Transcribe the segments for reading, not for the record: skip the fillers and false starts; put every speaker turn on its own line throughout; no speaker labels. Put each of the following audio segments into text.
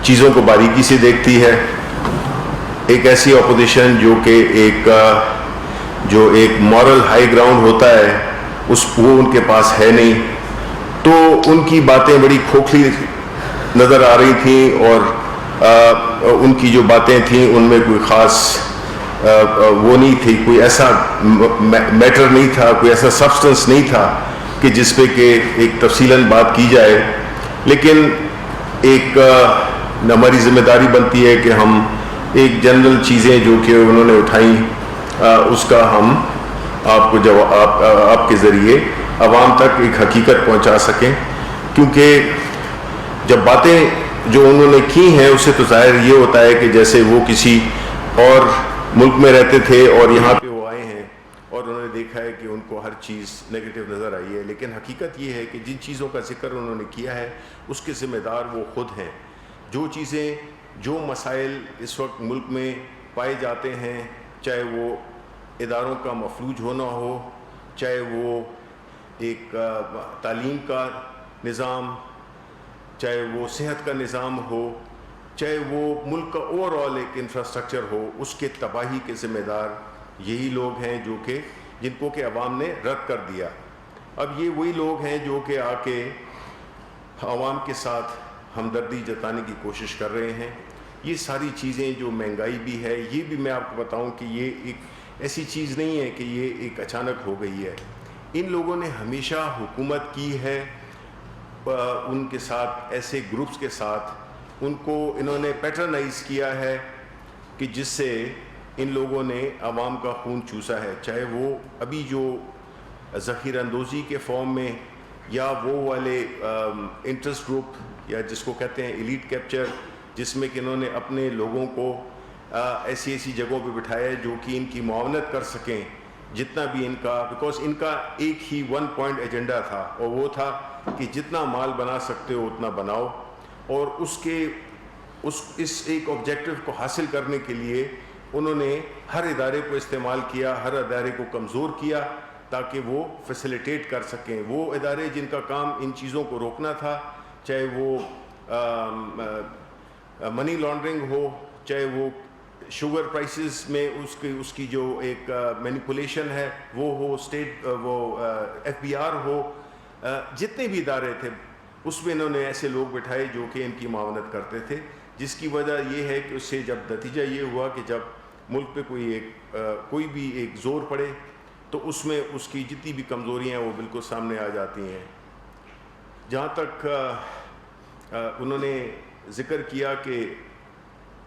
چیزوں کو باریکی سے دیکھتی ہے، ایک ایسی اپوزیشن جو کہ ایک مورل ہائی گراؤنڈ ہوتا ہے وہ ان کے پاس ہے نہیں. تو ان کی باتیں بڑی کھوکھلی نظر آ رہی تھیں، اور ان کی جو باتیں تھیں ان میں کوئی خاص وہ نہیں تھی، کوئی ایسا میٹر نہیں تھا، کوئی ایسا سبسٹنس نہیں تھا کہ جس پہ کہ ایک تفصیلاً بات کی جائے. لیکن ایک ہماری ذمہ داری بنتی ہے کہ ہم ایک جنرل چیزیں جو کہ انہوں نے اٹھائیں اس کا ہم آپ کو آپ کے ذریعے عوام تک ایک حقیقت پہنچا سکیں. کیونکہ جب باتیں جو انہوں نے کی ہیں اس سے تو ظاہر یہ ہوتا ہے کہ جیسے وہ کسی اور ملک میں رہتے تھے اور یہاں پہ وہ آئے ہیں اور انہوں نے دیکھا ہے کہ ان کو ہر چیز نیگیٹو نظر آئی ہے. لیکن حقیقت یہ ہے کہ جن چیزوں کا ذکر انہوں نے کیا ہے اس کے ذمہ دار وہ خود ہیں. جو مسائل اس وقت ملک میں پائے جاتے ہیں، چاہے وہ اداروں کا مفلوج ہونا ہو، چاہے وہ ایک تعلیم کا نظام، چاہے وہ صحت کا نظام ہو، چاہے وہ ملک کا اوور آل ایک انفراسٹرکچر ہو، اس کے تباہی کے ذمہ دار یہی لوگ ہیں جن کو کہ عوام نے رد کر دیا. اب یہ وہی لوگ ہیں جو کہ آ کے عوام کے ساتھ ہمدردی جتانے کی کوشش کر رہے ہیں. یہ ساری چیزیں جو مہنگائی بھی ہے، یہ بھی میں آپ کو بتاؤں کہ یہ ایک ایسی چیز نہیں ہے کہ یہ ایک اچانک ہو گئی ہے. ان لوگوں نے ہمیشہ حکومت کی ہے، ان کے ساتھ ایسے گروپس کے ساتھ ان کو انہوں نے پیٹرنائز کیا ہے کہ جس سے ان لوگوں نے عوام کا خون چوسا ہے. چاہے وہ ابھی جو ذخیرہ اندوزی کے فارم میں، یا وہ والے انٹرسٹ گروپ یا جس کو کہتے ہیں ایلیٹ کیپچر، جس میں کہ انہوں نے اپنے لوگوں کو ایسی جگہوں پہ بٹھایا جو کہ ان کی معاونت کر سکیں جتنا بھی ان کا، بیکاز ان کا ایک ہی 1 پوائنٹ ایجنڈا تھا، اور وہ تھا کہ جتنا مال بنا سکتے ہو اتنا بناؤ. اور اس ایک آبجیکٹو کو حاصل کرنے کے لیے انہوں نے ہر ادارے کو استعمال کیا، ہر ادارے کو کمزور کیا تاکہ وہ فیسیلیٹیٹ کر سکیں. وہ ادارے جن کا کام ان چیزوں کو روکنا تھا، چاہے وہ منی لانڈرنگ ہو، چاہے وہ شوگر پرائسز میں اس کی جو ایک مینیپولیشن ہے وہ ہو، اسٹیٹ وہ FBR ہو، جتنے بھی ادارے تھے اس میں انہوں نے ایسے لوگ بٹھائے جو کہ ان کی معاونت کرتے تھے. جس کی وجہ یہ ہے کہ اس سے جب نتیجہ یہ ہوا کہ جب ملک پہ کوئی بھی ایک زور پڑے تو اس میں اس کی جتنی بھی کمزوریاں ہیں وہ بالکل سامنے آ جاتی ہیں. جہاں تک انہوں نے ذکر کیا کہ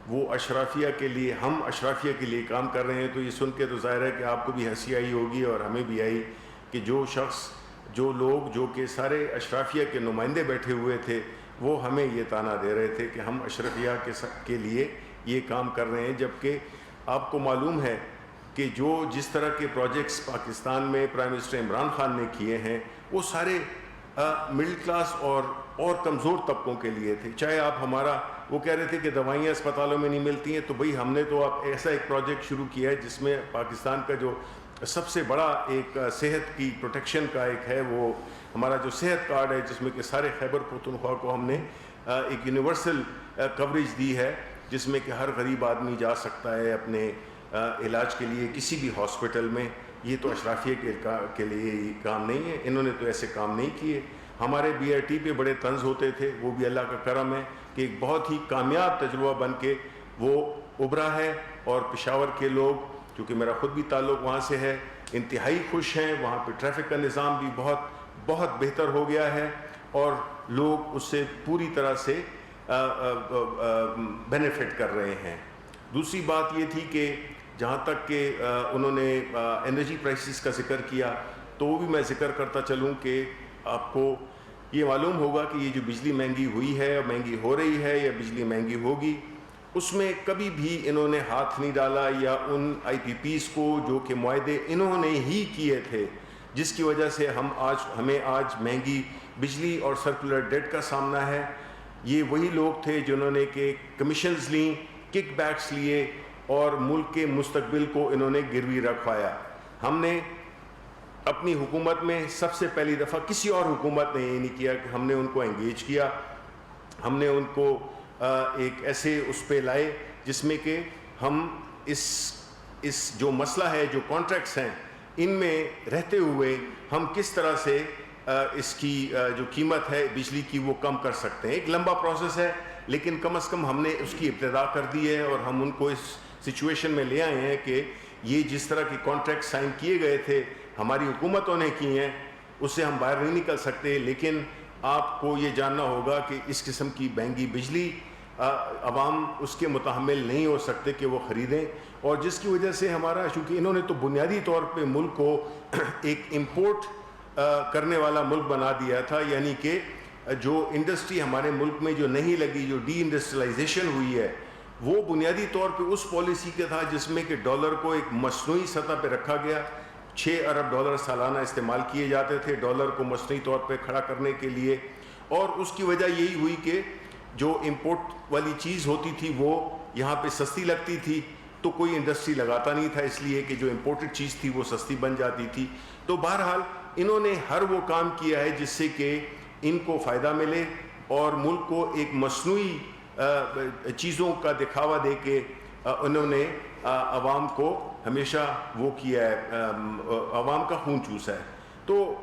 وہ اشرافیہ کے لیے، ہم اشرافیہ کے لیے کام کر رہے ہیں، تو یہ سن کے تو ظاہر ہے کہ آپ کو بھی ہنسی آئی ہوگی اور ہمیں بھی آئی کہ جو لوگ جو کہ سارے اشرافیہ کے نمائندے بیٹھے ہوئے تھے وہ ہمیں یہ طعنہ دے رہے تھے کہ ہم اشرافیہ کے لیے یہ کام کر رہے ہیں. جبکہ آپ کو معلوم ہے کہ جس طرح کے پروجیکٹس پاکستان میں پرائم منسٹر عمران خان نے کیے ہیں وہ سارے مڈل کلاس اور کمزور طبقوں کے لیے تھے. چاہے آپ وہ کہہ رہے تھے کہ دوائیاں اسپتالوں میں نہیں ملتی ہیں، تو بھئی ہم نے تو اب ایسا ایک پروجیکٹ شروع کیا ہے جس میں پاکستان کا جو سب سے بڑا ایک صحت کی پروٹیکشن کا ایک ہے، وہ ہمارا جو صحت کارڈ ہے، جس میں کہ سارے خیبر پختونخوا کو ہم نے ایک یونیورسل کوریج دی ہے، جس میں کہ ہر غریب آدمی جا سکتا ہے اپنے علاج کے لیے کسی بھی ہاسپٹل میں. یہ تو اشرافیہ کے لیے یہ کام نہیں ہے، انہوں نے تو ایسے کام نہیں کیے. ہمارے BRT پہ بڑے طنز ہوتے تھے، وہ بھی اللہ کا کرم ہے کہ ایک بہت ہی کامیاب تجربہ بن کے وہ ابھرا ہے. اور پشاور کے لوگ، چونکہ میرا خود بھی تعلق وہاں سے ہے، انتہائی خوش ہیں. وہاں پہ ٹریفک کا نظام بھی بہت بہتر ہو گیا ہے اور لوگ اس سے پوری طرح سے بینیفٹ کر رہے ہیں. دوسری بات یہ تھی کہ جہاں تک کہ انہوں نے انرجی پرائسز کا ذکر کیا، تو وہ بھی میں ذکر کرتا چلوں کہ آپ کو یہ معلوم ہوگا کہ یہ جو بجلی مہنگی ہوئی ہے، مہنگی ہو رہی ہے یا بجلی مہنگی ہوگی، اس میں کبھی بھی انہوں نے ہاتھ نہیں ڈالا یا ان IPPs کو جو کہ معاہدے انہوں نے ہی کیے تھے، جس کی وجہ سے ہمیں آج مہنگی بجلی اور سرکولر ڈیٹ کا سامنا ہے. یہ وہی لوگ تھے جنہوں نے کہ کمیشنز لیں، کک بیکس لیے اور ملک کے مستقبل کو انہوں نے گروی رکھوایا. ہم نے اپنی حکومت میں سب سے پہلی دفعہ، کسی اور حکومت نے یہ نہیں کیا کہ ہم نے ان کو انگیج کیا، ہم نے ان کو ایک ایسے اس پہ لائے جس میں کہ ہم اس جو مسئلہ ہے، جو کانٹریکٹس ہیں، ان میں رہتے ہوئے ہم کس طرح سے اس کی جو قیمت ہے بجلی کی وہ کم کر سکتے ہیں. ایک لمبا پروسیس ہے، لیکن کم از کم ہم نے اس کی ابتدا کر دی ہے، اور ہم ان کو اس سچویشن میں لے آئے ہیں کہ یہ جس طرح کے کانٹریکٹ سائن کیے گئے تھے ہماری حکومتوں نے کی ہیں، اس سے ہم باہر نہیں نکل سکتے. لیکن آپ کو یہ جاننا ہوگا کہ اس قسم کی مہنگی بجلی عوام اس کے متحمل نہیں ہو سکتے کہ وہ خریدیں، اور جس کی وجہ سے ہمارا، چونکہ انہوں نے تو بنیادی طور پہ ملک کو ایک امپورٹ کرنے والا ملک بنا دیا تھا، یعنی کہ جو انڈسٹری ہمارے ملک میں جو نہیں لگی، جو ڈی انڈسٹریلائزیشن ہوئی ہے، وہ بنیادی طور پہ اس پالیسی کا تھا جس میں کہ ڈالر کو ایک مصنوعی سطح پہ رکھا گیا. 6 ارب ڈالر سالانہ استعمال کیے جاتے تھے ڈالر کو مصنوعی طور پہ کھڑا کرنے کے لیے، اور اس کی وجہ یہی ہوئی کہ جو امپورٹ والی چیز ہوتی تھی وہ یہاں پہ سستی لگتی تھی، تو کوئی انڈسٹری لگاتا نہیں تھا، اس لیے کہ جو امپورٹڈ چیز تھی وہ سستی بن جاتی تھی. تو بہرحال انہوں نے ہر وہ کام کیا ہے جس سے کہ ان کو فائدہ ملے، اور ملک کو ایک مصنوعی چیزوں کا دکھاوا دے کے انہوں نے عوام کو ہمیشہ وہ کیا ہے، عوام کا خون چوسا ہے. تو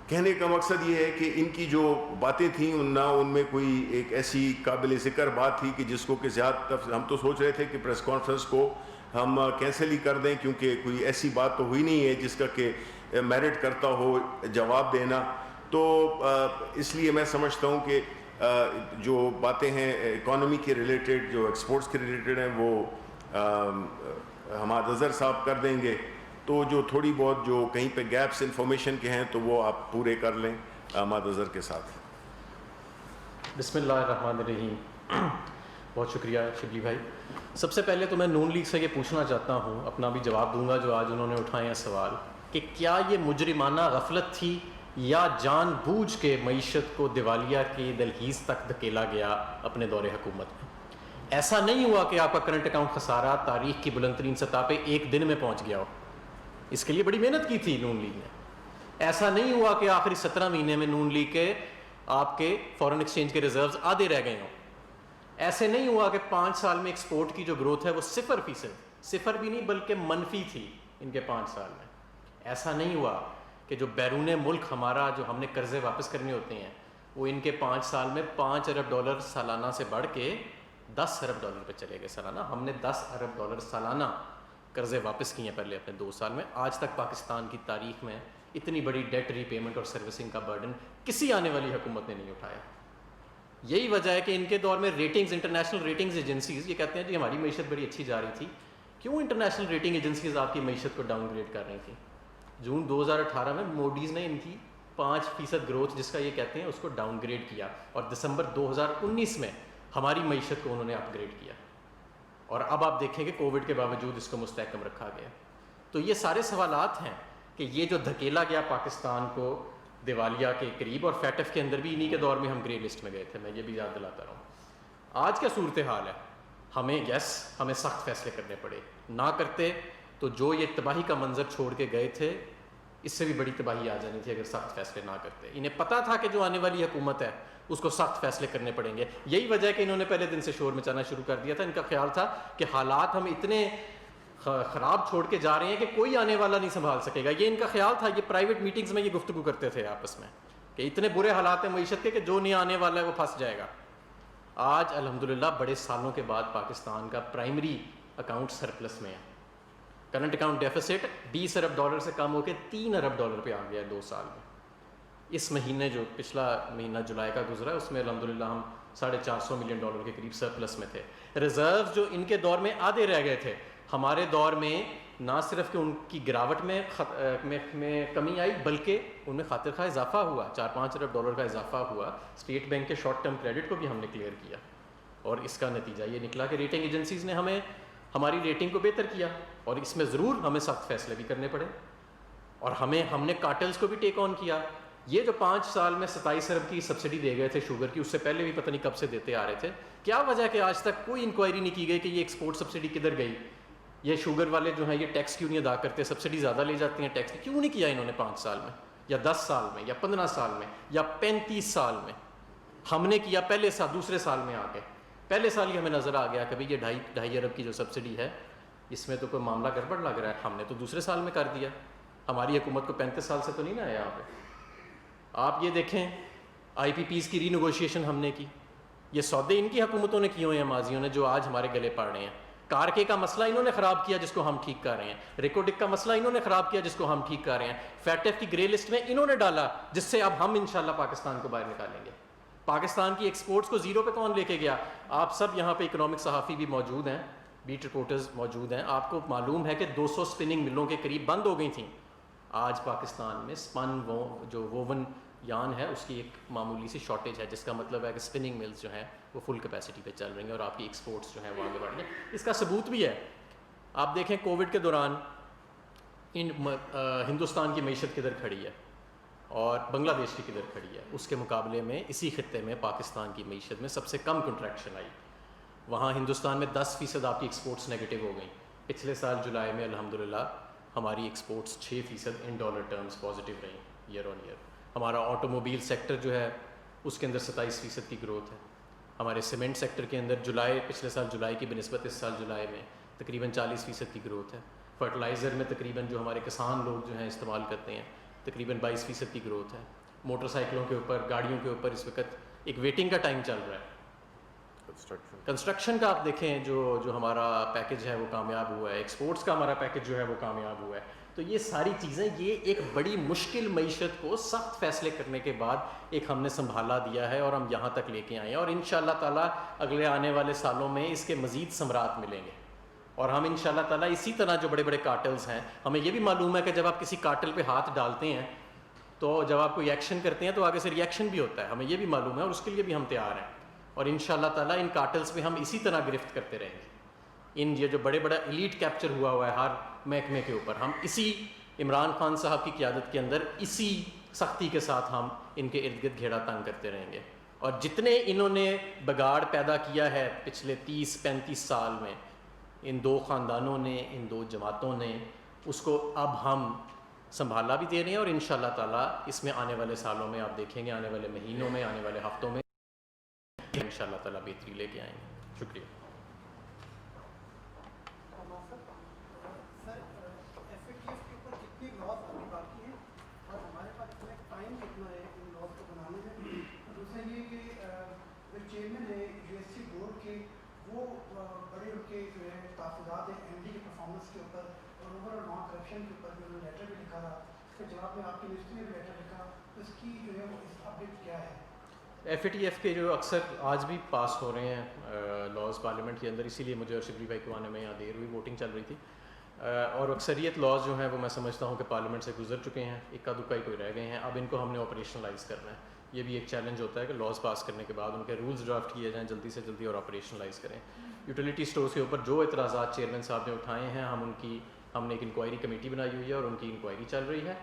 کہنے کا مقصد یہ ہے کہ ان کی جو باتیں تھیں نہ ان میں کوئی ایک ایسی قابل ذکر بات تھی کہ جس کو کہ زیادہ ہم تو سوچ رہے تھے کہ پریس کانفرنس کو ہم کینسل ہی کر دیں، کیونکہ کوئی ایسی بات تو ہوئی نہیں ہے جس کا کہ میرٹ کرتا ہو جواب دینا. تو اس لیے میں سمجھتا ہوں کہ جو باتیں ہیں اکانومی کے ریلیٹڈ، جو ایکسپورٹس کے ریلیٹڈ ہیں، وہ حماد اظہر صاحب کر دیں گے. تو جو تھوڑی بہت جو کہیں پہ گیپس انفارمیشن کے ہیں تو وہ آپ پورے کر لیں حماد اظہر کے ساتھ.
بسم اللہ الرحمن الرحیم. بہت شکریہ شبلی بھائی. سب سے پہلے تو میں نون لیگ سے یہ پوچھنا چاہتا ہوں، اپنا بھی جواب دوں گا جو آج انہوں نے اٹھائے ہیں سوال، کہ کیا یہ مجرمانہ غفلت تھی یا جان بوجھ کے معیشت کو دیوالیہ کی دلہیز تک دھکیلا گیا اپنے دور حکومت میں؟ ایسا نہیں ہوا کہ آپ کا کرنٹ اکاؤنٹ خسارہ تاریخ کی بلند ترین سطح پہ ایک دن میں پہنچ گیا ہو، اس کے لیے بڑی محنت کی تھی نون لیگ نے. ایسا نہیں ہوا کہ آخری 17 مہینے میں نون لیگ کے آپ کے فورن ایکسچینج کے ریزروز آدھے رہ گئے ہوں. ایسے نہیں ہوا کہ 5 سال میں ایکسپورٹ کی جو گروتھ ہے وہ 0%، صفر بھی نہیں بلکہ منفی تھی ان کے 5 سال میں. ایسا نہیں ہوا کہ جو بیرون ملک ہمارا جو ہم نے قرضے واپس کرنے ہوتے ہیں وہ ان کے 5 سال میں 5 ارب ڈالر سالانہ سے بڑھ کے 10 ارب ڈالر پہ چلے گئے سالانہ. ہم نے 10 ارب ڈالر سالانہ قرضے واپس کیے ہیں پہلے اپنے 2 سال میں. آج تک پاکستان کی تاریخ میں اتنی بڑی ڈیٹ ری پیمنٹ اور سروسنگ کا برڈن کسی آنے والی حکومت نے نہیں اٹھایا. یہی وجہ ہے کہ ان کے دور میں ریٹنگز، انٹرنیشنل ریٹنگز ایجنسیز یہ کہتے ہیں جی ہماری معیشت بڑی اچھی جا رہی تھی. کیوں انٹرنیشنل ریٹنگ ایجنسیز آپ کی معیشت کو ڈاؤن گریڈ کر رہی تھیں؟ جون 2018 میں موڈیز نے ان کی 5% گروتھ جس کا یہ کہتے ہیں اس کو ڈاؤن گریڈ کیا، اور دسمبر 2019 میں ہماری معیشت کو انہوں نے اپ گریڈ کیا، اور اب آپ دیکھیں کہ کووڈ کے باوجود اس کو مستحکم رکھا گیا. تو یہ سارے سوالات ہیں کہ یہ جو دھکیلا گیا پاکستان کو دیوالیہ کے قریب، اور فیٹف کے اندر بھی انہی کے دور میں ہم گرے لسٹ میں گئے تھے، میں یہ بھی یاد دلاتا رہا ہوں. آج کیا صورتحال ہے؟ ہمیں سخت فیصلے کرنے پڑے. نہ کرتے تو جو یہ تباہی کا منظر چھوڑ کے گئے تھے اس سے بھی بڑی تباہی آ جانی تھی اگر سخت فیصلے نہ کرتے. انہیں پتہ تھا کہ جو آنے والی حکومت ہے اس کو سخت فیصلے کرنے پڑیں گے. یہی وجہ ہے کہ انہوں نے پہلے دن سے شور مچانا شروع کر دیا تھا. ان کا خیال تھا کہ حالات ہم اتنے خراب چھوڑ کے جا رہے ہیں کہ کوئی آنے والا نہیں سنبھال سکے گا. یہ ان کا خیال تھا. یہ پرائیویٹ میٹنگز میں یہ گفتگو کرتے تھے آپس میں کہ اتنے برے حالات ہیں معیشت کے کہ جو نہیں آنے والا ہے وہ پھنس جائے گا. آج الحمدللہ بڑے سالوں کے بعد پاکستان کا پرائمری اکاؤنٹ سرپلس میں ہے. کرنٹ اکاؤنٹ ڈیفیسٹ 20 ارب ڈالر سے کم ہو کے 3 ارب ڈالر پہ آ گیا 2 سال میں. اس مہینے جو پچھلا مہینہ جولائی کا گزرا ہے اس میں الحمدللہ ہم $450 ملین کے قریب سرپلس میں تھے. ریزرو جو ان کے دور میں آدھے رہ گئے تھے، ہمارے دور میں نہ صرف کہ ان کی گراوٹ میں کمی آئی بلکہ ان میں خاطر خواہ اضافہ ہوا. 4-5 ارب ڈالر کا اضافہ ہوا. اسٹیٹ بینک کے شارٹ ٹرم کریڈٹ کو بھی ہم نے کلیئر کیا، اور اس کا نتیجہ یہ نکلا کہ ریٹنگ ایجنسیز نے ہماری ریٹنگ کو بہتر کیا، اور اس میں ضرور ہمیں سخت فیصلے بھی کرنے پڑے. اور ہم نے کارٹلز کو بھی ٹیک آن کیا. یہ جو 5 سال میں 27 ارب کی سبسڈی دے گئے تھے شوگر کی، اس سے پہلے بھی پتہ نہیں کب سے دیتے آ رہے تھے. کیا وجہ ہے کہ آج تک کوئی انکوائری نہیں کی گئی کہ یہ ایکسپورٹ سبسڈی کدھر گئی؟ یہ شوگر والے جو ہیں یہ ٹیکس کیوں نہیں ادا کرتے؟ سبسڈی زیادہ لے جاتے ہیں ٹیکس کیوں نہیں کیا انہوں نے 5 سال میں یا 10 سال میں یا 15 سال میں یا 35 سال میں؟ ہم نے کیا پہلے سال دوسرے سال میں آ کے. پہلے سال ہی ہمیں نظر آ گیا کبھی یہ 2.5 ارب کی جو سبسڈی ہے اس میں تو کوئی معاملہ گڑبڑ لگ رہا ہے. ہم نے تو دوسرے سال میں کر دیا. ہماری حکومت کو 35 سال سے تو نہیں نا ہے یہاں پہ. آپ یہ دیکھیں آئی پی پیز کی ری نیگوشیشن ہم نے کی, یہ سودے ان کی حکومتوں نے کیے ہوئے ہیں ماضیوں نے جو آج ہمارے گلے پڑ رہے ہیں. کارکے کا مسئلہ انہوں نے خراب کیا جس کو ہم ٹھیک کر رہے ہیں. ریکوڈک کا مسئلہ انہوں نے خراب کیا جس کو ہم ٹھیک کر رہے ہیں. فیٹف کی گرے لسٹ میں انہوں نے ڈالا جس سے اب ہم انشاءاللہ پاکستان کو باہر نکالیں گے. پاکستان کی ایکسپورٹس کو زیرو پہ کون لے کے گیا؟ آپ سب یہاں پہ اکنامک صحافی بھی موجود ہیں, بیٹ رپورٹرز موجود ہیں. آپ کو معلوم ہے کہ 200 سپننگ ملوں کے قریب بند ہو گئی تھیں. آج پاکستان میں سپن جو ووون یان ہے اس کی ایک معمولی سی شارٹیج ہے, جس کا مطلب ہے کہ سپننگ ملز جو ہیں وہ فل کیپیسٹی پہ چل رہی ہیں اور آپ کی ایکسپورٹس جو ہیں وہ آگے بڑھ رہی ہیں. اس کا ثبوت بھی ہے. آپ دیکھیں کووڈ کے دوران ہندوستان کی معیشت کدھر کھڑی ہے اور بنگلہ دیش کی کدھر کھڑی ہے. اس کے مقابلے میں اسی خطے میں پاکستان کی معیشت میں سب سے کم کنٹریکشن آئی. وہاں ہندوستان میں 10% آپ کی ایکسپورٹس نیگیٹو ہو گئیں. پچھلے سال جولائی میں الحمدللہ ہماری exports 6% in dollar terms positive رہیں ایئر آن ایئر. ہمارا آٹو موبائل سیکٹر جو ہے اس کے اندر 27% کی گروتھ ہے. ہمارے سیمنٹ سیکٹر کے اندر پچھلے سال جولائی کی بنسبت اس سال جولائی میں تقریباً 40% کی گروتھ ہے. فرٹیلائزر میں تقریباً جو ہمارے کسان لوگ جو ہیں استعمال کرتے ہیں تقریباً 22% کی گروتھ ہے. موٹر سائیکلوں کے اوپر, گاڑیوں کے اوپر اس وقت ایک ویٹنگ کا ٹائم چل رہا ہے. کنسٹرکشن کا آپ دیکھیں جو ہمارا پیکج ہے وہ کامیاب ہوا ہے. ایکسپورٹس کا ہمارا پیکج جو ہے وہ کامیاب ہوا ہے. تو یہ ساری چیزیں, یہ ایک بڑی مشکل معیشت کو سخت فیصلے کرنے کے بعد ایک ہم نے سنبھالا دیا ہے اور ہم یہاں تک لے کے آئے ہیں. اور انشاءاللہ تعالیٰ اگلے آنے والے سالوں میں اس کے مزید ثمرات ملیں گے. اور ہم انشاءاللہ تعالیٰ اسی طرح جو بڑے بڑے کارٹلز ہیں, ہمیں یہ بھی معلوم ہے کہ جب آپ کسی کارٹل پہ ہاتھ ڈالتے ہیں تو جب آپ کوئی ایکشن کرتے ہیں تو آگے سے ری ایکشن بھی ہوتا ہے. ہمیں یہ بھی معلوم ہے اور اس کے لیے بھی ہم تیار ہیں. اور انشاءاللہ تعالیٰ ان کارٹلز پہ ہم اسی طرح گرفت کرتے رہیں گے. یہ جو بڑے بڑا ایلیٹ کیپچر ہوا ہے ہر محکمے کے اوپر, ہم اسی عمران خان صاحب کی قیادت کے اندر اسی سختی کے ساتھ ہم ان کے ارد گرد گھیرا تنگ کرتے رہیں گے. اور جتنے انہوں نے بگاڑ پیدا کیا ہے پچھلے 30-35 سال میں, ان 2 خاندانوں نے, ان 2 جماعتوں نے, اس کو اب ہم سنبھالا بھی دے رہے ہیں. اور انشاءاللہ تعالیٰ اس میں آنے والے سالوں میں آپ دیکھیں گے, آنے والے مہینوں میں, آنے والے ہفتوں میں انشاءاللہ تعالیٰ بہتری لے کے آئیں گے. شکریہ.
چیئرمین ہے یو ایس سی بورڈ کے, وہ بڑے ان کے جو ہے تحفظات ہیں ایم ڈی کی پرفارمنس کے اوپر اور اوور آل نان کرپشن کے اوپر بھی انہوں نے لیٹر بھی لکھا تھا. اس کے جواب میں آپ کی منسٹری نے بھی لیٹر لکھا, تو اس کی جو ہے وہ اپڈیٹ کیا ہے؟
ایف اے ٹی ایف کے جو اکثر آج بھی پاس ہو رہے ہیں لاز پارلیمنٹ کے اندر, اسی لیے مجھے اور شبلی بھائی کو آنے میں یہاں دیر ہوئی, ووٹنگ چل رہی تھی. اور اکثریت لاز جو ہیں وہ میں سمجھتا ہوں کہ پارلیمنٹ سے گزر چکے ہیں, اکا دکا ہی کوئی رہ گئے ہیں. اب ان کو ہم نے آپریشنلائز کرنا ہے. یہ بھی ایک چیلنج ہوتا ہے کہ لاز پاس کرنے کے بعد ان کے رولز ڈرافٹ کیے جائیں جلدی سے جلدی اور آپریشنلائز کریں. یوٹیلیٹی اسٹورز کے اوپر جو اعتراضات چیئرمین صاحب نے اٹھائے ہیں, ہم نے ایک انکوائری کمیٹی بنائی ہوئی ہے اور ان کی انکوائری چل رہی ہے.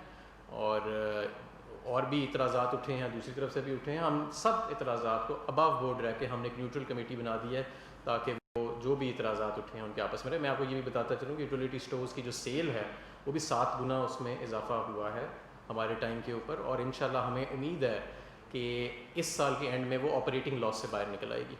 اور بھی اعتراضات اٹھے ہیں, دوسری طرف سے بھی اٹھے ہیں. ہم سب اعتراضات کو ابو بورڈ رہ کے ہم نے ایک نیوٹرل کمیٹی بنا دی ہے تاکہ وہ جو بھی اعتراضات اٹھے ہیں ان کے آپس میں رہے. میں آپ کو یہ بھی بتاتا چلوں کہ یوٹیلیٹی اسٹورز کی جو سیل ہے وہ بھی 7 گنا اس میں اضافہ ہوا ہے ہمارے ٹائم کے اوپر. اور انشاءاللہ ہمیں امید ہے کہ اس سال کے اینڈ میں وہ آپریٹنگ لاس سے باہر نکل آئے گی.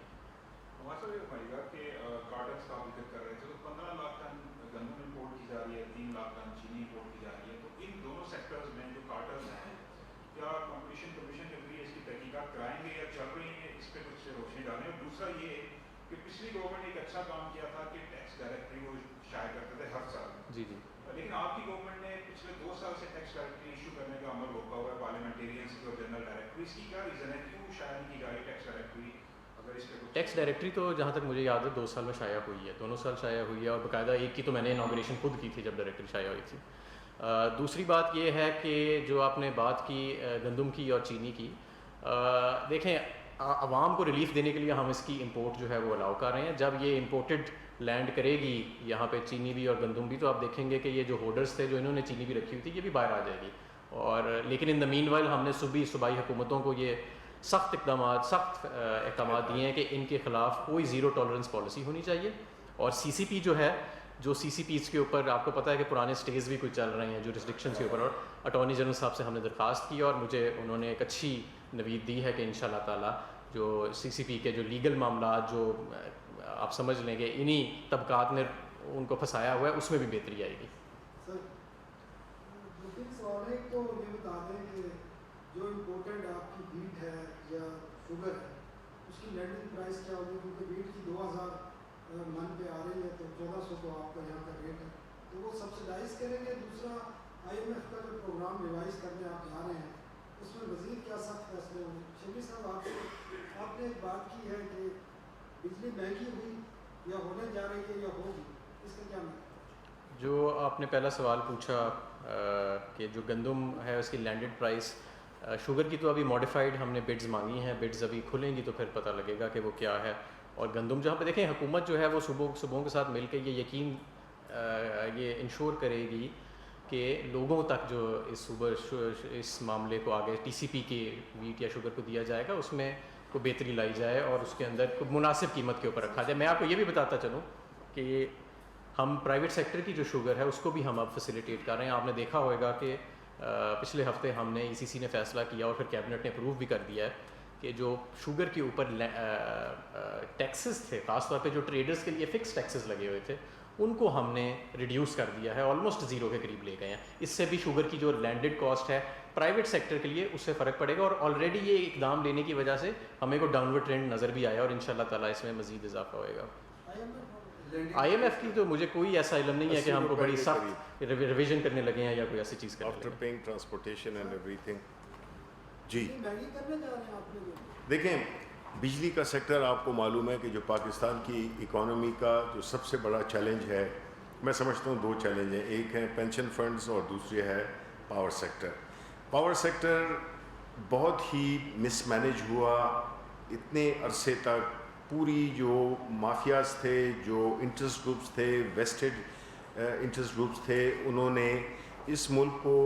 دوسرا یہ ہے کہ پچھلی گورنمنٹ نے ایک اچھا کام کیا تھا کہ ٹیکس ڈائریکٹری وہ شائع کرتے تھے ہر سال.
جی جی.
لیکن آپ کی گورنمنٹ نے پچھلے 2 سال سے ٹیکس ڈائریکٹری ایشو کرنے کا عمل روکا ہوا ہے پارلیمنٹیرینس کی اور جنرل ڈائریکٹری. اس کی کیا ریزن ہے, کیوں شائع نہیں کی جا رہی ٹیکس ڈائریکٹری؟ اگر اس پہ
ٹیکس ڈائریکٹری تو جہاں تک مجھے یاد ہے 2 سال میں شائع ہوئی ہے, دونوں سال شائع ہوئی ہے. اور باقاعدہ ایک کی تو میں نے انوگریشن خود کی تھی جب ڈائریکٹری شائع ہوئی تھی. دوسری بات یہ ہے کہ جو آپ نے بات کی گندم کی اور چینی کی, دیکھیں عوام کو ریلیف دینے کے لیے ہم اس کی امپورٹ جو ہے وہ الاؤ کر رہے ہیں. جب یہ امپورٹڈ لینڈ کرے گی یہاں پہ چینی بھی اور گندم بھی, تو آپ دیکھیں گے کہ یہ جو ہولڈرز تھے جو انہوں نے چینی بھی رکھی ہوئی تھی یہ بھی باہر آ جائے گی. اور لیکن ان دا مین وائل ہم نے صوبائی حکومتوں کو یہ سخت اقدامات دیے ہیں کہ ان کے خلاف کوئی زیرو ٹالرنس پالیسی ہونی چاہیے. اور سی سی پی جو ہے, جو سی سی پیز کے اوپر آپ کو پتہ ہے کہ پرانے سٹیز بھی کچھ چل رہے ہیں جورسڈکشنز کے اوپر, اور اٹارنی جنرل صاحب سے ہم نے درخواست کی اور مجھے انہوں نے ایک اچھی نوید دی ہے کہ انشاءاللہ تعالیٰ جو CCP کے جو لیگل معاملات جو آپ سمجھ لیں کہ انہی طبقات نے ان کو پھنسایا ہوا ہے, اس میں بھی بہتری آئے گی.
سر دوسری سوال ہے تو یہ بتا دیں کہ جو امپورٹنٹ آپ کی بیٹ ہے یا شوگر ہے اس کی لینڈنگ پرائس کیا ہوگی, کیونکہ بیٹ کی 2000 من پہ آ رہی ہے تو 1400 تو آپ کا یہاں کا ریٹ ہے, تو وہ سبسڈائز کریں گے. دوسرا IMF کا جو پروگرام ریوائز کرنے آپ جا رہے ہیں اس میں مزید کیا سخت فیصلے ہوں گے؟ شبیر صاحب آپ نے ایک بات کی ہے کہ بجلی مہنگی ہوئی یا ہونے جا رہی ہے یا ہوگی, اس کا کیا مطلب؟
جو آپ نے پہلا سوال پوچھا کہ جو گندم ہے اس کی لینڈڈ پرائس, شوگر کی تو ابھی ماڈیفائڈ ہم نے بڈز مانگی ہیں, بڈز ابھی کھلیں گی تو پھر پتہ لگے گا کہ وہ کیا ہے. اور گندم جہاں پہ دیکھیں حکومت جو ہے وہ صوبوں کے ساتھ مل کے یہ انشور کرے گی کہ لوگوں تک جو اس معاملے کو آگے TCP کی ویٹ یا شوگر کو دیا جائے گا اس میں کو بہتری لائی جائے اور اس کے اندر مناسب قیمت کے اوپر رکھا جائے. میں آپ کو یہ بھی بتاتا چلوں کہ ہم پرائیویٹ سیکٹر کی جو شوگر ہے اس کو بھی ہم اب فیسیلیٹیٹ کر رہے ہیں. آپ نے دیکھا ہوگا کہ پچھلے ہفتے ہم نے ECC نے فیصلہ کیا اور پھر کیبنٹ نے اپروو بھی کر دیا ہے کہ جو شوگر کے اوپر ٹیکسز تھے, خاص طور پہ جو ٹریڈرز کے لیے فکس ٹیکسز لگے ہوئے تھے, ان کو ہم نے ریڈیوس کر دیا ہے, آلموسٹ زیرو کے قریب لے گئے ہیں. اس سے بھی شوگر کی جو لینڈڈ کاسٹ ہے پرائیویٹ سیکٹر کے لیے اس سے فرق پڑے گا, اور آلریڈی یہ اقدام لینے کی وجہ سے ہمیں کو ڈاؤن ورڈ ٹرینڈ نظر بھی آیا اور انشاءاللہ تعالیٰ اس میں مزید اضافہ ہوئے گا. IMF کی تو مجھے کوئی ایسا علم نہیں ہے کہ ہم کو بڑی سخت ریویژن کرنے لگے ہیں یا کوئی ایسی چیز کرنے لگے ہیں.
آفٹر پیئنگ ٹرانسپورٹیشن اینڈ ایوری تھنگ. جی
مہنگی کرنے جا رہے ہیں آپ نے.
دیکھیں بجلی کا سیکٹر آپ کو معلوم ہے کہ جو پاکستان کی اکانومی کا جو سب سے بڑا چیلنج ہے, میں سمجھتا ہوں 2 چیلنج ہیں, ایک ہے پینشن فنڈز اور دوسری ہے پاور سیکٹر. پاور سیکٹر بہت ہی مس مینیج ہوا اتنے عرصے تک. پوری جو مافیاز تھے, جو انٹرسٹ گروپس تھے, ویسٹڈ انٹرسٹ گروپس تھے, انہوں نے اس ملک کو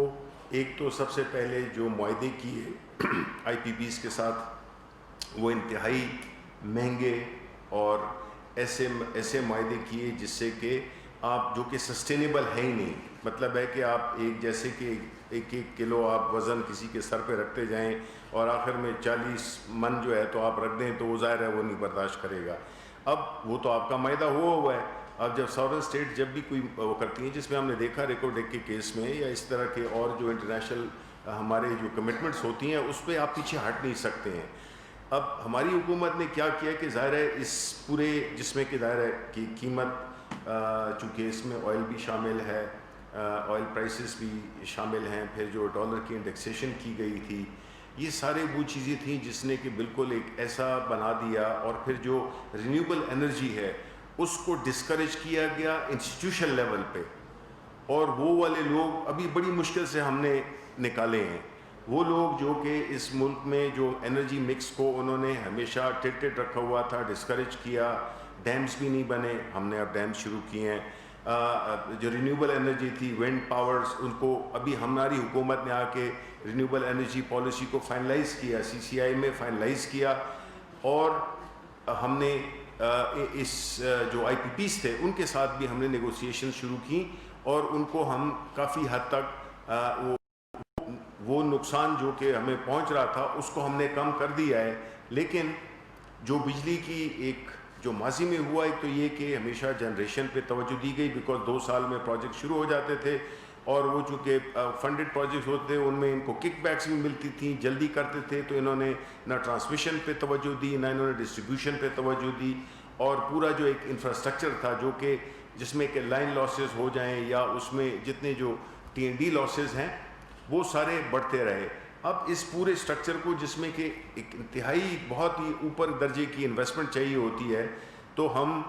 ایک تو سب سے پہلے جو معاہدے کیے IPPs کے ساتھ وہ انتہائی مہنگے اور ایسے معاہدے کیے جس سے کہ آپ جو کہ سسٹینیبل ہے ہی نہیں. مطلب ہے کہ آپ ایک جیسے کہ 1 کلو آپ وزن کسی کے سر پہ رکھتے جائیں اور آخر میں 40 من جو ہے تو آپ رکھ دیں تو وہ ظاہر ہے وہ نہیں برداشت کرے گا. اب وہ تو آپ کا معاہدہ ہوا ہے. اب جب ساورن اسٹیٹ جب بھی کوئی وہ کرتی ہیں, جس میں ہم نے دیکھا ریکارڈ ایک کے کیس میں یا اس طرح کے اور جو انٹرنیشنل ہمارے جو کمٹمنٹس ہوتی ہیں اس پہ آپ پیچھے ہٹ نہیں سکتے ہیں. اب ہماری حکومت نے کیا کیا کہ ظاہر ہے اس پورے جس میں کہ ظاہر ہے کہ قیمت چونکہ اس میں آئل بھی شامل ہے, آئل پرائسز بھی شامل ہیں, پھر جو ڈالر کی انڈیکسیشن کی گئی تھی, یہ سارے وہ چیزیں تھیں جس نے کہ بالکل ایک ایسا بنا دیا. اور پھر جو رینیوبل انرجی ہے اس کو ڈسکریج کیا گیا انسٹیٹیوشن لیول پہ, اور وہ والے لوگ ابھی بڑی مشکل سے ہم نے نکالے ہیں. وہ لوگ جو کہ اس ملک میں جو انرجی مکس کو انہوں نے ہمیشہ ٹیٹڈ رکھا ہوا تھا, ڈسکریج کیا. ڈیمز بھی نہیں بنے, ہم نے اب ڈیمز شروع کیے ہیں. جو رینیوبل انرجی تھی, ونڈ پاورز, ان کو ابھی ہماری حکومت نے آ کے رینیوبل انرجی پالیسی کو فائنلائز کیا, CCI میں فائنلائز کیا. اور ہم نے اس جو IPPs تھے ان کے ساتھ بھی ہم نے نیگوسیشن شروع کی, اور ان کو ہم کافی حد تک وہ نقصان جو کہ ہمیں پہنچ رہا تھا اس کو ہم نے کم کر دیا ہے. لیکن جو بجلی کی ایک جو ماضی میں ہوا, ایک تو یہ کہ ہمیشہ جنریشن پہ توجہ دی گئی بیکاز 2 سال میں پروجیکٹ شروع ہو جاتے تھے, اور وہ چونکہ فنڈڈ پروجیکٹس ہوتے ان میں ان کو کک بیکس بھی ملتی تھیں, جلدی کرتے تھے, تو انہوں نے نہ ٹرانسمیشن پہ توجہ دی نہ انہوں نے ڈسٹریبیوشن پہ توجہ دی. اور پورا جو ایک انفراسٹرکچر تھا جو کہ جس میں کہ لائن لاسز ہو جائیں یا اس میں جتنے جو TND لاسز ہیں وہ سارے بڑھتے رہے. اب اس پورے سٹرکچر کو جس میں کہ ایک انتہائی بہت ہی اوپر درجے کی انویسٹمنٹ چاہیے ہوتی ہے, تو ہم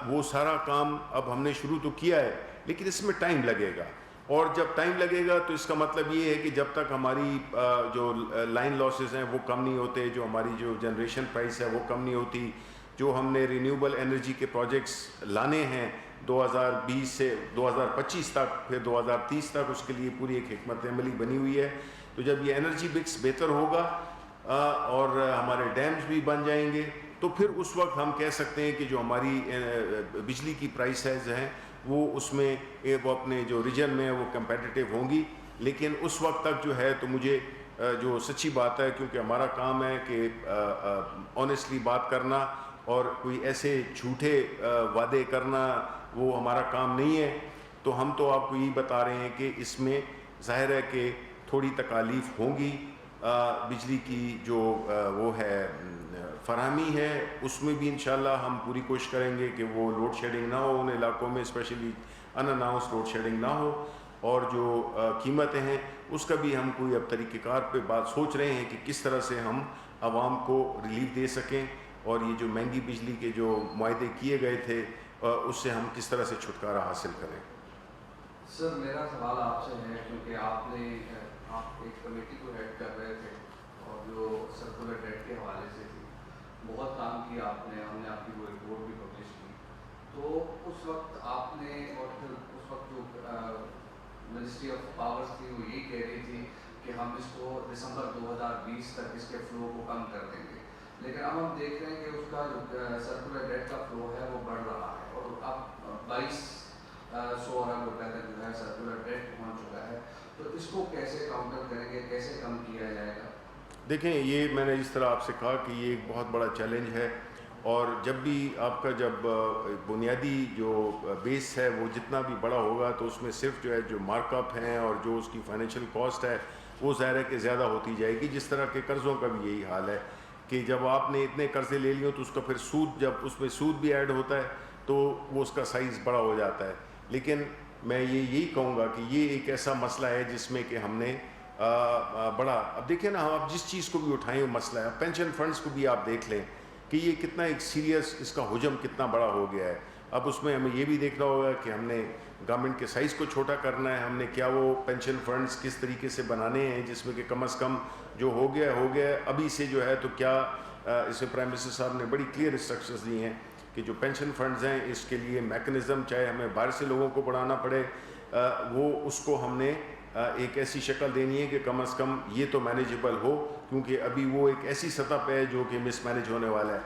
وہ سارا کام اب ہم نے شروع تو کیا ہے, لیکن اس میں ٹائم لگے گا. اور جب ٹائم لگے گا تو اس کا مطلب یہ ہے کہ جب تک ہماری جو لائن لاسز ہیں وہ کم نہیں ہوتے, جو ہماری جو جنریشن پرائس ہے وہ کم نہیں ہوتی, جو ہم نے رینیوبل انرجی کے پروجیکٹس لانے ہیں 2020 سے 2025 تک, پھر 2030 تک, اس کے لیے پوری ایک حکمت عملی بنی ہوئی ہے. تو جب یہ انرجی مکس بہتر ہوگا اور ہمارے ڈیمز بھی بن جائیں گے, تو پھر اس وقت ہم کہہ سکتے ہیں کہ جو ہماری بجلی کی پرائسز ہیں وہ اس میں وہ اپنے جو ریجن میں وہ کمپیٹیٹیو ہوں گی. لیکن اس وقت تک جو ہے تو مجھے جو سچی بات ہے، کیونکہ ہمارا کام ہے کہ آنیسٹلی بات کرنا اور کوئی ایسے جھوٹے وعدے کرنا وہ ہمارا کام نہیں ہے. تو ہم تو آپ کو یہی بتا رہے ہیں کہ اس میں ظاہر ہے کہ تھوڑی تکالیف ہوں گی. بجلی کی جو وہ ہے فراہمی ہے اس میں بھی انشاءاللہ ہم پوری کوشش کریں گے کہ وہ لوڈ شیڈنگ نہ ہو ان علاقوں میں، specially unannounced load shedding نہ ہو. اور جو قیمتیں ہیں اس کا بھی ہم کوئی اب طریقہ کار پہ بات سوچ رہے ہیں کہ کس طرح سے ہم عوام کو ریلیف دے سکیں، اور یہ جو مہنگی بجلی کے جو معاہدے کیے گئے تھے اس سے ہم کس طرح سے چھٹکارا حاصل کریں.
سر میرا سوال آپ سے ہے، کیونکہ آپ ایک کمیٹی کو ہیڈ کر رہے تھے اور جو سرکولر ڈیٹ کے حوالے سے تھی، بہت کام کیا آپ نے، ہم نے آپ کی وہ رپورٹ بھی پبلش کی. تو اس وقت آپ نے، اور پھر اس وقت جو منسٹری آف پاورز تھی وہ یہی کہہ رہی تھی کہ ہم اس کو دسمبر 2020 تک اس کے فلو کو کم کر دیں گے. لیکن اب ہم دیکھ رہے ہیں کہ اس کا جو سرکولر ڈیٹ کا فلو ہے وہ بڑھ رہا ہے، اور اب 2200 ارب روپے تک جو ہے سرکولر ڈیٹ پہنچ چکا ہے. تو اس کو کیسے کاؤنٹر کریں گے، کیسے کم کیا جائے گا؟
دیکھیں، یہ میں نے اس طرح آپ سے کہا کہ یہ ایک بہت بڑا چیلنج ہے، اور جب بھی آپ کا جب بنیادی جو بیس ہے وہ جتنا بھی بڑا ہوگا تو اس میں صرف جو ہے جو مارک اپ ہیں اور جو اس کی فائنینشیل کاسٹ ہے وہ ظاہر ہے کہ زیادہ ہوتی جائے گی. جس طرح کے قرضوں کا بھی یہی حال ہے کہ جب آپ نے اتنے قرضے لے لیے تو اس کا پھر سود، جب اس میں سود بھی ایڈ ہوتا ہے تو وہ اس کا سائز بڑا ہو جاتا ہے. لیکن میں یہی کہوں گا کہ یہ ایک ایسا مسئلہ ہے جس میں کہ ہم نے بڑا، اب دیکھیں نا، آپ جس چیز کو بھی اٹھائیں وہ مسئلہ ہے. پینشن فنڈز کو بھی آپ دیکھ لیں کہ یہ کتنا ایک سیریس، اس کا حجم کتنا بڑا ہو گیا ہے. اب اس میں ہمیں یہ بھی دیکھنا ہوگا کہ ہم نے گورنمنٹ کے سائز کو چھوٹا کرنا ہے، ہم نے کیا وہ پینشن فنڈز کس طریقے سے بنانے ہیں جس میں کہ کم از کم جو ہو گیا ابھی سے جو ہے. تو کیا اس میں پرائم منسٹر صاحب نے بڑی کلیئر انسٹرکشنز دی ہیں کہ جو پینشن فنڈز ہیں اس کے لیے میکنزم، چاہے ہمیں باہر سے لوگوں کو بڑھانا پڑے، وہ اس کو ہم نے ایک ایسی شکل دینی ہے کہ کم از کم یہ تو مینیجیبل ہو، کیونکہ ابھی وہ ایک ایسی سطح پہ ہے جو کہ مس مینیج ہونے والا ہے.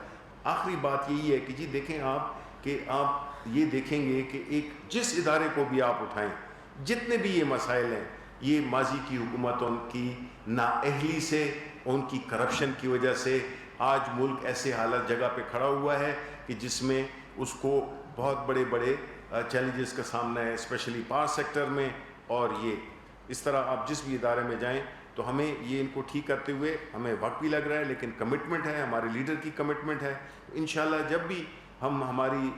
آخری بات یہی ہے کہ جی دیکھیں آپ، کہ آپ یہ دیکھیں گے کہ ایک جس ادارے کو بھی آپ اٹھائیں، جتنے بھی یہ مسائل ہیں، یہ ماضی کی حکومتوں کی نااہلی سے، ان کی کرپشن کی وجہ سے آج ملک ایسے حالت جگہ پہ کھڑا ہوا ہے کہ جس میں اس کو بہت بڑے بڑے چیلنجز کا سامنا ہے، اسپیشلی پاور سیکٹر میں. اور یہ اس طرح آپ جس بھی ادارے میں جائیں تو ہمیں یہ ان کو ٹھیک کرتے ہوئے ہمیں وقت بھی لگ رہا ہے، لیکن کمٹمنٹ ہے، ہمارے لیڈر کی کمٹمنٹ ہے. انشاءاللہ جب بھی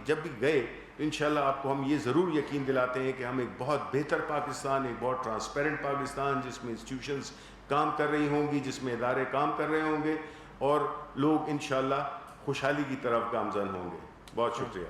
جب بھی گئے تو انشاءاللہ آپ کو ہم یہ ضرور یقین دلاتے ہیں کہ ہم ایک بہت بہتر پاکستان، ایک بہت ٹرانسپیرنٹ پاکستان، جس میں انسٹیٹیوشنز کام کر رہی ہوں گی، جس میں ادارے کام کر رہے ہوں گے، اور لوگ انشاءاللہ خوشحالی کی طرف گامزن ہوں گے. بہت شکریہ.